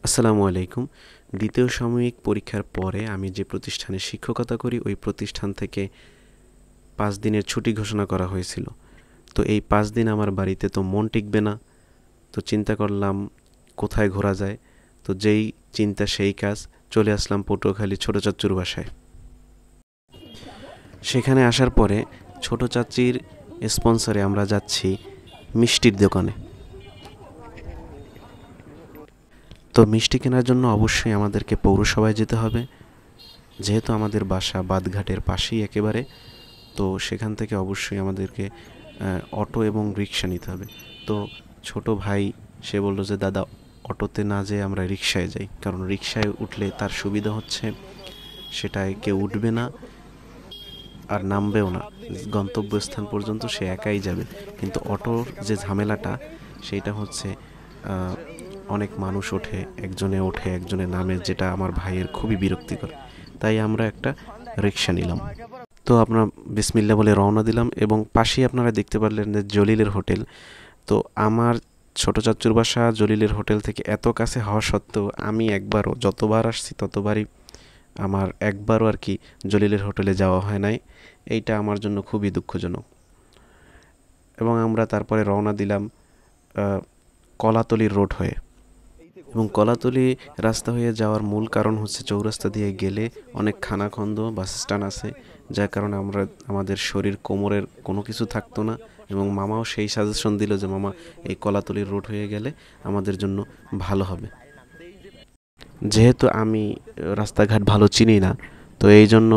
আসসালামু আলাইকুম। দ্বিতীয় সাময়িক পরীক্ষার পরে আমি যে প্রতিষ্ঠানে শিক্ষকতা করি ওই প্রতিষ্ঠান থেকে 5 দিনের ছুটি ঘোষণা করা হয়েছিল। তো এই 5 দিন আমার বাড়িতে তো মন টিকবে না। তো চিন্তা করলাম কোথায় ঘোরা যায়। তো যেই চিন্তা সেই কাজ, চলে আসলাম পটুয়াখালী ছোট চাচ্চুর বাসায়। সেখানে আসার পরে ছোট চাচির স্পন্সরে আমরা যাচ্ছি মিষ্টির দোকানে। তো মিষ্টি কেনার জন্য অবশ্যই আমাদেরকে পৌরসভায় যেতে হবে, যেহেতু আমাদের বাসা বাদঘাটের পাশেই একেবারে। তো সেখান থেকে অবশ্যই আমাদেরকে অটো এবং রিক্সা নিতে হবে। তো ছোট ভাই সে বললো যে দাদা অটোতে না যেয়ে আমরা রিক্সায় যাই, কারণ রিক্সায় উঠলে তার সুবিধা হচ্ছে সেটায় কেউ উঠবে না আর নামবেও না, গন্তব্যস্থান পর্যন্ত সে একাই যাবে। কিন্তু অটোর যে ঝামেলাটা সেইটা হচ্ছে অনেক মানুষ ওঠে, একজনে ওঠে একজনে নামে, যেটা আমার ভাইয়ের খুবই বিরক্তিকর। তাই আমরা একটা রিক্সা নিলাম। তো আমরা বিসমিল্লা বলে রওনা দিলাম এবং পাশেই আপনারা দেখতে পারলেন যে জলিলের হোটেল। তো আমার ছোট চাচ্চুর বাসা জলিলের হোটেল থেকে এত কাছে হওয়া সত্ত্বেও আমি একবারও, যতবার আসছি ততবারই আমার একবারও আর কি জলিলের হোটেলে যাওয়া হয় নাই। এইটা আমার জন্য খুবই দুঃখজনক। এবং আমরা তারপরে রওনা দিলাম কলাতলির রোড হয়ে। এবং কলাতলি রাস্তা হয়ে যাওয়ার মূল কারণ হচ্ছে চৌরাস্তা দিয়ে গেলে অনেক খানাখন্দ বাস স্ট্যান্ড আছে, যার কারণে আমাদের শরীর কোমরের কোনো কিছু থাকতো না। এবং মামাও সেই সাজেশন দিল যে মামা এই কলাতলির রোড হয়ে গেলে আমাদের জন্য ভালো হবে। যেহেতু আমি রাস্তাঘাট ভালো চিনি না, তো এই জন্য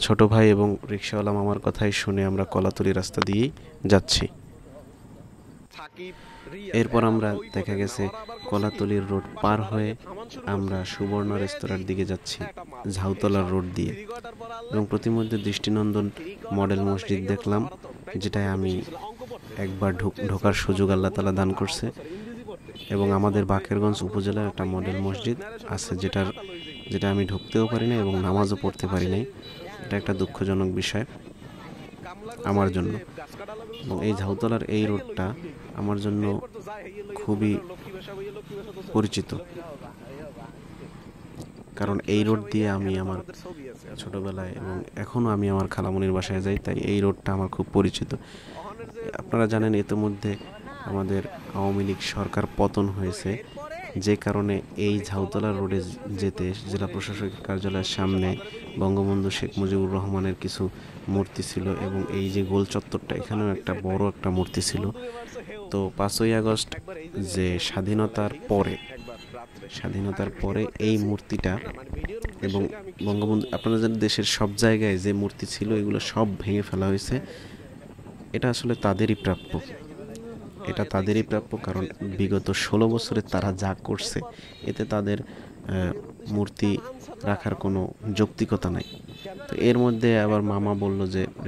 ছোট ভাই এবং রিক্সাওয়ালা মামার কথাই শুনে আমরা কলাতলি রাস্তা দিয়েই যাচ্ছি। এরপর আমরা দেখা গেছে কলাতলির রোড পার হয়ে আমরা সুবর্ণ রেস্তোরাঁর দিকে যাচ্ছি ঝাউতলার রোড দিয়ে। এবং প্রতিমধ্যে দৃষ্টিনন্দন মডেল মসজিদ দেখলাম, যেটায় আমি একবার ঢোকার সুযোগ আল্লাহ তাআলা দান করছে। এবং আমাদের বাকেরগঞ্জ উপজেলার একটা মডেল মসজিদ আছে, যেটা আমি ঢুকতেও পারি না এবং নামাজও পড়তে পারি নাই। এটা একটা দুঃখজনক বিষয় আমার জন্য। এবং এই ঝাউতলার এই রোডটা আমার জন্য খুবই পরিচিত, কারণ এই রোড দিয়ে আমি আমার ছোটবেলায় এবং এখনও আমি আমার খালামণির বাসায় যাই, তাই এই রোডটা আমার খুব পরিচিত। আপনারা জানেন ইতিমধ্যে আমাদের আওয়ামী লীগ সরকার পতন হয়েছে, যে কারণে এই ঝাউতলা রোডে যেতে জেলা প্রশাসকের কার্যালয়ের সামনে বঙ্গবন্ধু শেখ মুজিবুর রহমানের কিছু মূর্তি ছিল এবং এই যে গোল চত্বরটা, এখানেও একটা বড় একটা মূর্তি ছিল। তো 5ই আগস্ট যে স্বাধীনতার পরে এই মূর্তিটা এবং বঙ্গবন্ধু, আপনারা জানেন দেশের সব জায়গায় যে মূর্তি ছিল এগুলো সব ভেঙে ফেলা হয়েছে। এটা আসলে তাদেরই প্রাপ্য, কারণ বিগত 16 বছরে তারা যা করছে এতে তাদের মূর্তি রাখার কোনো যৌক্তিকতা নাই। তো এর মধ্যে আবার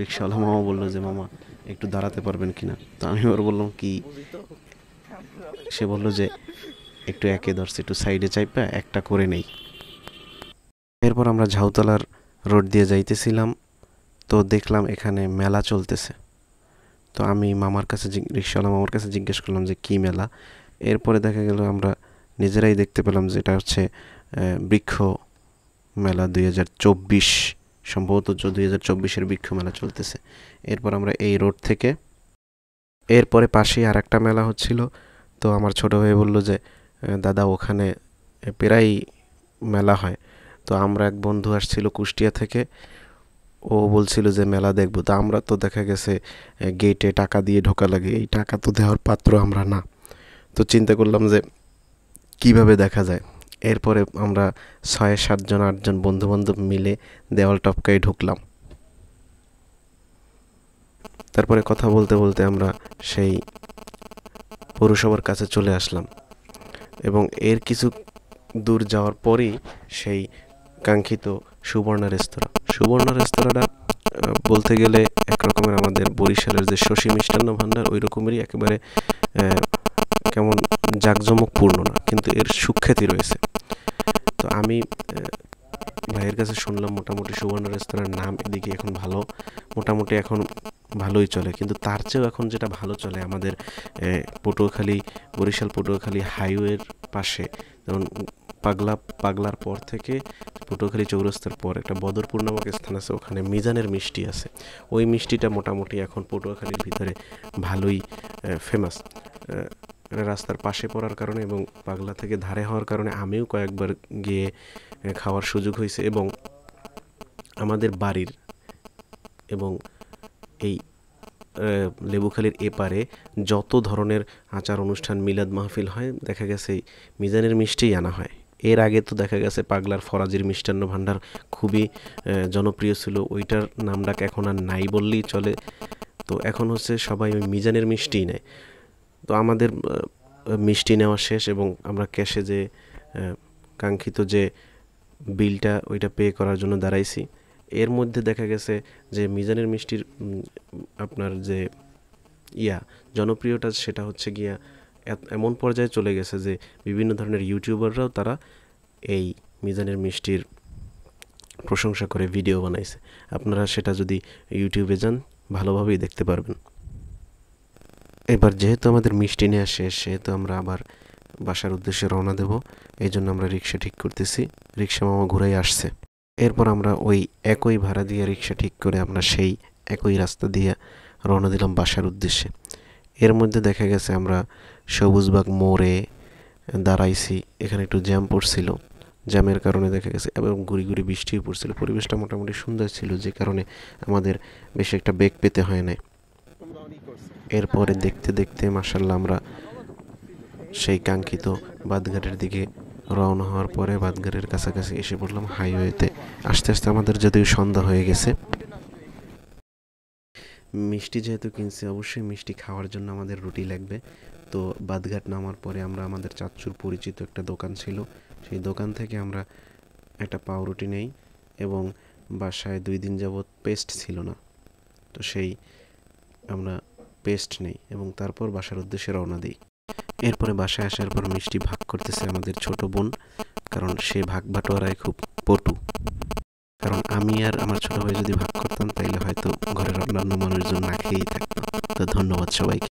রিক্সাওয়ালা মামা বলল যে মামা একটু দাঁড়াতে পারবেন কিনা। তো আমি ওর বললাম কি, সে বলল যে একটু একে ধরছে, একটু সাইডে চাইপা একটা করে নেই। এরপর আমরা ঝাউতলার রোড দিয়ে যাইতেছিলাম, তো দেখলাম এখানে মেলা চলতেছে। তো আমি রিক্সাওয়ালা মামার কাছে জিজ্ঞেস করলাম যে কী মেলা। এরপরে দেখা গেল আমরা নিজেরাই দেখতে পেলাম যে এটা হচ্ছে বৃক্ষ মেলা 2024, সম্ভবত 2024-এর বৃক্ষ মেলা চলতেছে। এরপর আমরা এই রোড থেকে, এরপরে পাশেই আর একটা মেলা হচ্ছিল। তো আমার ছোট ভাই বলল যে দাদা ওখানে প্রায় মেলা হয়। তো আমরা এক বন্ধু আসছিল কুষ্টিয়া থেকে, ও বলছিল যে মেলা দেখবো। তো আমরা তো দেখা গেছে গেটে টাকা দিয়ে ঢোকা লাগে, এই টাকা তো দেওয়ার পাত্র আমরা না। তো চিন্তা করলাম যে কিভাবে দেখা যায়। এরপরে আমরা 6-7 জন 8 জন বন্ধু বান্ধব মিলে দেওয়াল টপকাই ঢুকলাম। তারপরে কথা বলতে বলতে আমরা সেই পৌরসভার কাছে চলে আসলাম এবং এর কিছু দূর যাওয়ার পরেই সেই কাঙ্ক্ষিত সুবর্ণ রেস্তোরাঁটা বলতে গেলে একরকমের আমাদের বরিশালের যে শশী মিষ্টান্ন ভাণ্ডার ওই রকমেরই, একেবারে কেমন জাঁকজমকপূর্ণ না, কিন্তু এর সুখ্যাতি রয়েছে। তো আমি ভাইয়ের কাছে শুনলাম মোটামুটি সুবর্ণ রেস্তোরাঁর নাম এদিকে এখন মোটামুটি এখন ভালোই চলে, কিন্তু তার চেয়েও এখন যেটা ভালো চলে আমাদের বরিশাল পটুয়াখালী হাইওয়ের পাশে যেমন পাগলার পর থেকে পটুয়াখালী চৌরাস্তার পর একটা বদরপুর নামক স্থান আছে, ওখানে মিজানের মিষ্টি আছে। ওই মিষ্টিটা মোটামুটি এখন পটুয়াখালীর ভিতরে ভালোই ফেমাস। রাস্তার পাশে পড়ার কারণে এবং পাগলা থেকে ধারে হওয়ার কারণে আমিও কয়েকবার গিয়ে খাওয়ার সুযোগ হয়েছে। এবং আমাদের বাড়ির এবং এই লেবুখালীর এপারে যত ধরনের আচার অনুষ্ঠান, মিলাদ মাহফিল হয়, দেখা গেছে এই মিজানের মিষ্টিই আনা হয়। এর আগে তো দেখা গেছে পাগলার ফরাজির মিষ্টান্ন ভাণ্ডার খুবই জনপ্রিয় ছিল, ওইটার নামডাক এখন আর নাই বললেই চলে। তো এখন হচ্ছে সবাই ওই মিজানের মিষ্টিই নেয়। তো আমাদের মিষ্টি নেওয়া শেষ এবং আমরা ক্যাশে যে কাঙ্ক্ষিত যে বিলটা ওইটা পে করার জন্য দাঁড়াইছি। এর মধ্যে দেখা গেছে যে মিজানের মিষ্টির আপনার যে জনপ্রিয়তা সেটা হচ্ছে গিয়া এমন পর্যায়ে চলে গেছে যে বিভিন্ন ধরনের ইউটিউবাররাও তারা এই মিজানের মিষ্টির প্রশংসা করে ভিডিও বানাইছে। আপনারা সেটা যদি ইউটিউবে যান ভালোভাবেই দেখতে পারবেন। এবার যেহেতু আমাদের মিষ্টি নেওয়া শেষ, সেহেতু আমরা আবার বাসার উদ্দেশ্যে রওনা দেব। এই জন্য আমরা রিক্সা ঠিক করতেছি। রিক্সা মামা ঘুরাই আসছে। এরপর আমরা ওই একই ভাড়া দিয়ে রিক্সা ঠিক করে আমরা সেই একই রাস্তা দিয়ে রওনা দিলাম বাসার উদ্দেশ্যে। এর মধ্যে দেখা গেছে আমরা সবুজবাগ মোড়ে দাঁড়াইছি, এখানে একটু জ্যাম পড়ছিল। জ্যামের কারণে দেখা গেছে এবং গুড়ি গুড়ি বৃষ্টিও পড়ছিল। পরিবেশটা মোটামুটি সুন্দর ছিল, যে কারণে আমাদের বেশি একটা বেগ পেতে হয় না। এরপরে দেখতে দেখতে মাশাআল্লাহ আমরা সেই কাঙ্ক্ষিত বাদঘাটের দিকে রওনা হওয়ার পরে বাদঘাটের কাছাকাছি এসে পড়লাম হাইওয়েতে। আস্তে আস্তে আমাদের যদিও সন্ধ্যা হয়ে গেছে। মিষ্টি যেহেতু কিনছি, অবশ্যই মিষ্টি খাওয়ার জন্য আমাদের রুটি লাগবে। তো বাদঘাট নামার পরে আমরা আমাদের চাচ্চুর পরিচিত একটা দোকান ছিল, সেই দোকান থেকে আমরা একটা পাউরুটি নেই এবং বাসায় 2 দিন যাবৎ পেস্ট ছিল না, তো সেই আমরা পেস্ট নেই এবং তারপর বাসার উদ্দেশ্যে রওনা দিই। এরপরে বাসায় আসার পর মিষ্টি ভাগ করতেছে আমাদের ছোট বোন, কারণ সে ভাগ বাটোয়ারায় খুব পটু। কারণ আমি আর আমার ছোট ভাই যদি ভাগ করতাম তাইলে হয়তো ঘরের অন্যান্য মানুষজন না খেয়েই থাকতো। তো ধন্যবাদ সবাইকে।